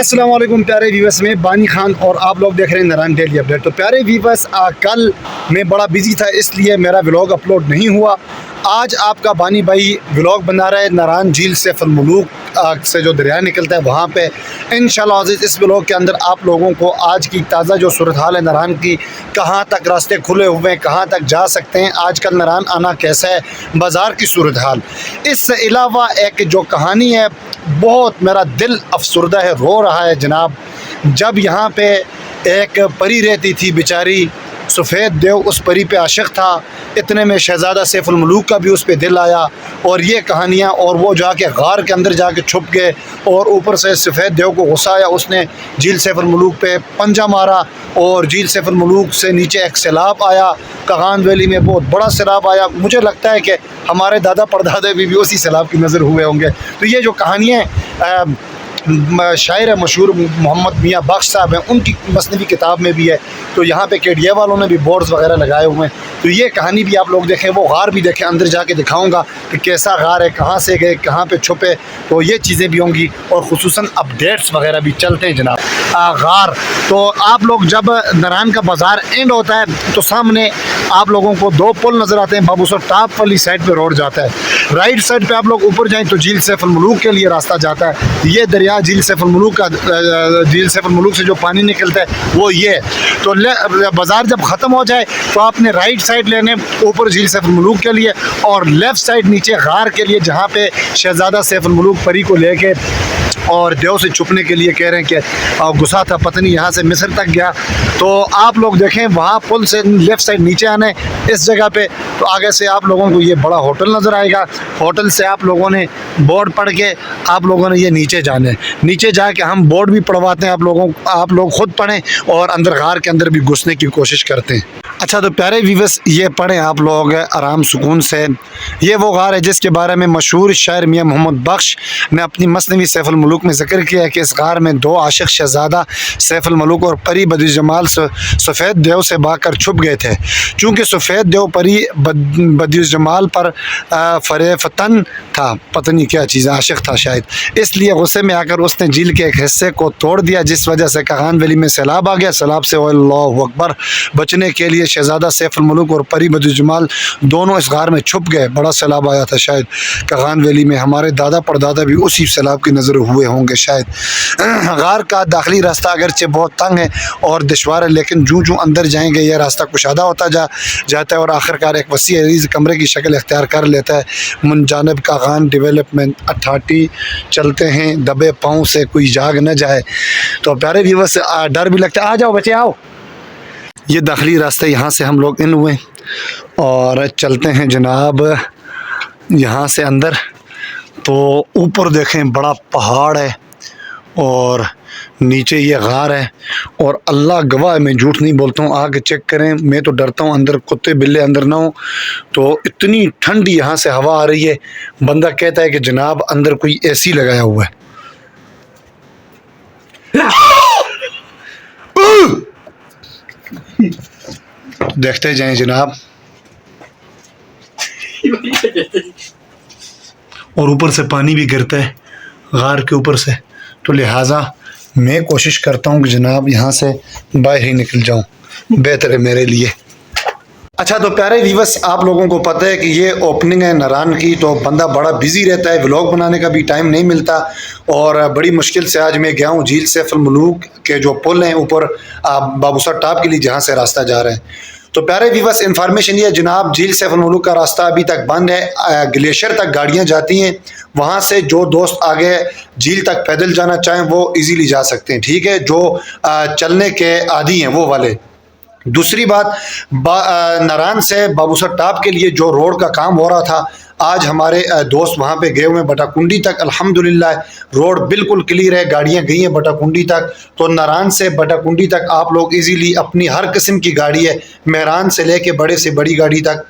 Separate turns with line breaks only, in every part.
अस्सलाम वालेकुम प्यारे व्यूवर्स, में बानी खान और आप लोग देख रहे हैं नारायण डेली अपडेट। तो प्यारे व्यूवर्स, कल मैं बड़ा बिजी था इसलिए मेरा व्लॉग अपलोड नहीं हुआ। आज आपका बानी भाई व्लॉग बना रहा है नारायण झील से फलमलूक से जो दरिया निकलता है वहाँ पे। इंशाल्लाह अज़ीज़ इस व्लॉग के अंदर आप लोगों को आज की ताज़ा जो सूरत हाल है नारायण की, कहाँ तक रास्ते खुले हुए हैं, कहाँ तक जा सकते हैं, आजकल नारायण आना कैसा है, बाज़ार की सूरत हाल। इससे अलावा एक जो कहानी है, बहुत मेरा दिल अफसुर्दा है, रो रहा है जनाब। जब यहाँ पे एक परी रहती थी बेचारी, सफ़ेद देव उस परी पे आशिक़ था। इतने में शहज़ादा सैफुल मलूक का भी उस पे दिल आया और ये कहानियाँ, और वो जाके गार के अंदर जाके छुप गए और ऊपर से सफ़ेद देव को गुस्सा आया, उसने झील सैफुल मलूक पे पंजा मारा और झील सैफुल मलूक से नीचे एक सैलाब आया। कगान वैली में बहुत बड़ा सैलाब आया। मुझे लगता है कि हमारे दादा परदादे भी उसी सैलाब की नज़र हुए होंगे। तो ये जो कहानियाँ शायर मशहूर मोहम्मद मियाँ बख्श साहब हैं, उनकी मसनवी किताब में भी है। तो यहाँ पे केडिया वालों ने भी बोर्ड्स वगैरह लगाए हुए हैं। तो ये कहानी भी आप लोग देखें, वो गार भी देखें, अंदर जाके दिखाऊंगा कि कैसा गार है, कहाँ से गए, कहाँ पे छुपे। तो ये चीज़ें भी होंगी और ख़ुसूसन अपडेट्स वगैरह भी चलते हैं जनाब। गार तो आप लोग जब नारायण का बाज़ार एंड होता है तो सामने आप लोगों को दो पुल नज़र आते हैं। बाबूसर टॉप वाली साइड पर रोड जाता है। राइट साइड पर आप लोग ऊपर जाएँ तो झील सैफुल मलूक के लिए रास्ता जाता है। ये दरिया झील सैफुल मलूक का, झील सैफुल मलूक से जो पानी निकलता है वो ये। तो बाज़ार जब ख़त्म हो जाए तो आपने राइट साइड लेने ऊपर झील सैफुल मलूक के लिए, और लेफ़्ट साइड नीचे गार के लिए, जहाँ पे शहज़ादा सैफुल मलूक परी को लेके और देव से छुपने के लिए कह रहे हैं कि गुस्सा था, पत्नी यहाँ से मिस्र तक गया। तो आप लोग देखें, वहाँ पुल से लेफ़्ट साइड नीचे आने इस जगह पे, तो आगे से आप लोगों को ये बड़ा होटल नज़र आएगा। होटल से आप लोगों ने बोर्ड पढ़ के आप लोगों ने ये नीचे जाना है। नीचे जाके हम बोर्ड भी पढ़वाते हैं आप लोग ख़ुद पढ़ें और अंदर गार के अंदर भी घुसने की कोशिश करते हैं। अच्छा, तो प्यारे व्यूअर्स, ये पढ़ें आप लोग आराम सुकून से। ये वो गार है जिसके बारे में मशहूर शायर मियाँ मोहम्मद बख्श ने अपनी मसनवी सैफुल मलूक में ज़िक्र किया है कि इस गार में दो आशिक़ शहज़ादा सैफुल मलूक और परी बदियुल जमाल सफ़ेद देव से भागकर छुप गए थे। चूँकि सफ़ेद देव परी बदियुल जमाल पर फरेफतन था, पता नहीं क्या चीज़, आशिक़ था शायद, इसलिए गुस्से में आकर उसने झील के एक हिस्से को तोड़ दिया, जिस वजह से कगान वैली में सैलाब आ गया। सैलाब से अल्लाहु अकबर बचने के लिए शहज़ादा सैफुल मलूक और परी बदियुल जमाल दोनों इस गार में छुप गए। बड़ा सैलाब आया था शायद कगान वैली में, हमारे दादा परदादा भी उसी सैलाब की नज़र हुए होंगे शायद। गार का दाखिली रास्ता अगरचे बहुत तंग है और दुश्वार है, लेकिन जूँ जूँ अंदर जाएंगे यह रास्ता कुशादा होता जाता है और आखिरकार एक वसी अरीज़ कमरे की शक्ल इख्तियार कर लेता है। मुनजानिब कागान डेवलपमेंट अथॉरिटी चलते हैं, दबे पाँव से कोई जाग न जाए। तो प्यारे व्यूअर्स, डर भी लगता है। आ जाओ बच्चे आओ। ये दाखिली रास्ते, यहाँ से हम लोग इन हुए और चलते हैं जनाब यहाँ से अंदर। तो ऊपर देखें बड़ा पहाड़ है और नीचे ये गार है, और अल्लाह गवाह मैं झूठ नहीं बोलता हूँ, आके चेक करें। मैं तो डरता हूँ अंदर कुत्ते बिल्ले अंदर ना हो। तो इतनी ठंडी यहाँ से हवा आ रही है, बंदा कहता है कि जनाब अंदर कोई एसी लगाया हुआ है। देखते जाएं जनाब। और ऊपर से पानी भी गिरता है गार के ऊपर से, तो लिहाजा मैं कोशिश करता हूँ कि जनाब यहाँ से बाहर ही निकल जाऊँ, बेहतर है मेरे लिए। अच्छा, तो प्यारे व्यूअर्स, आप लोगों को पता है कि ये ओपनिंग है नारायण की, तो बंदा बड़ा बिजी रहता है, व्लॉग बनाने का भी टाइम नहीं मिलता। और बड़ी मुश्किल से आज मैं गया हूँ झील सैफुल मलूक के जो पुल हैं ऊपर बाबूसर टॉप के लिए, जहाँ से रास्ता जा रहे हैं। तो प्यारे व्यूअर्स, इन्फॉर्मेशन ये जनाब, झील सैफुल मलूक का रास्ता अभी तक बंद है। ग्लेशियर तक गाड़ियाँ जाती हैं, वहाँ से जो दोस्त आगे झील तक पैदल जाना चाहें वो इजीली जा सकते हैं, ठीक है, जो चलने के आदी हैं वो वाले। दूसरी बात, नारायण से बाबूसर टॉप के लिए जो रोड का काम हो रहा था, आज हमारे दोस्त वहाँ पे गए हुए हैं बटाकुंडी तक। अल्हम्दुलिल्लाह रोड बिल्कुल क्लियर है, गाड़ियाँ गई हैं बटाकुंडी तक। तो नारायण से बटाकुंडी तक आप लोग इजीली अपनी हर किस्म की गाड़ी है, मेहरान से लेके बड़े से बड़ी गाड़ी तक,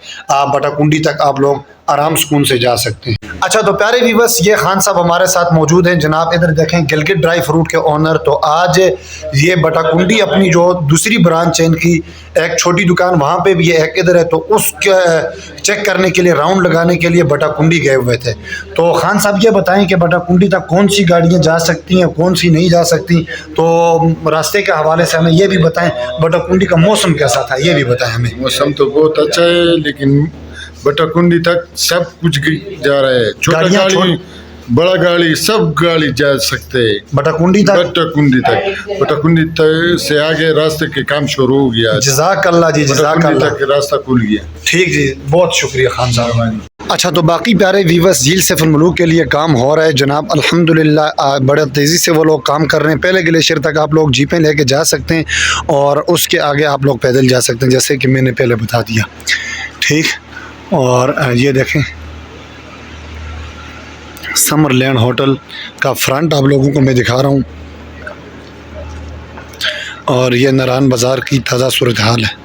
बटाकुंडी तक आप लोग आराम सुकून से जा सकते हैं। अच्छा तो प्यारे व्यूअर्स, ये खान साहब हमारे साथ मौजूद हैं जनाब। इधर देखें, गिलगित ड्राई फ्रूट के ओनर। तो आज ये बटाकुंडी अपनी जो दूसरी ब्रांच है इनकी, एक छोटी दुकान वहाँ पे भी है, एक इधर है, तो उसके चेक करने के लिए, राउंड लगाने के लिए बटाकुंडी गए हुए थे। तो खान साहब ये बताएं कि बटाकुंडी तक कौन सी गाड़ियाँ जा सकती हैं, कौन सी नहीं जा सकती। तो रास्ते के हवाले से हमें ये भी बताएं, बटाकुंडी का मौसम कैसा था ये भी बताएं हमें।
मौसम तो बहुत अच्छा है, लेकिन बटाकुंडी तक सब कुछ जा रहा है। छोटा गाड़ी, बड़ा गाड़ी, सब गाड़ी जा सकते हैं
बटाकुंडी तक
बटाकुंडी तक से आगे रास्ते के काम शुरू हो गया।
जज़ाकल्लाह जी, जज़ाकल्लाह,
तक रास्ता खुल गया।
ठीक जी, बहुत शुक्रिया खान साहब। अच्छा तो बाकी प्यारे व्यूअर्स, झील सैफ अल मलूक के लिए काम हो रहा है जनाब, अल्हम्दुलिल्लाह बड़े तेज़ी से वो लोग काम कर रहे हैं। पहले ग्लेशियर तक आप लोग जीपें लेके जा सकते हैं और उसके आगे आप लोग पैदल जा सकते हैं, जैसे कि मैंने पहले बता दिया। ठीक, और ये देखें समरलैंड होटल का फ्रंट आप लोगों को मैं दिखा रहा हूँ, और ये नारायण बाज़ार की ताज़ा सूरत हाल है।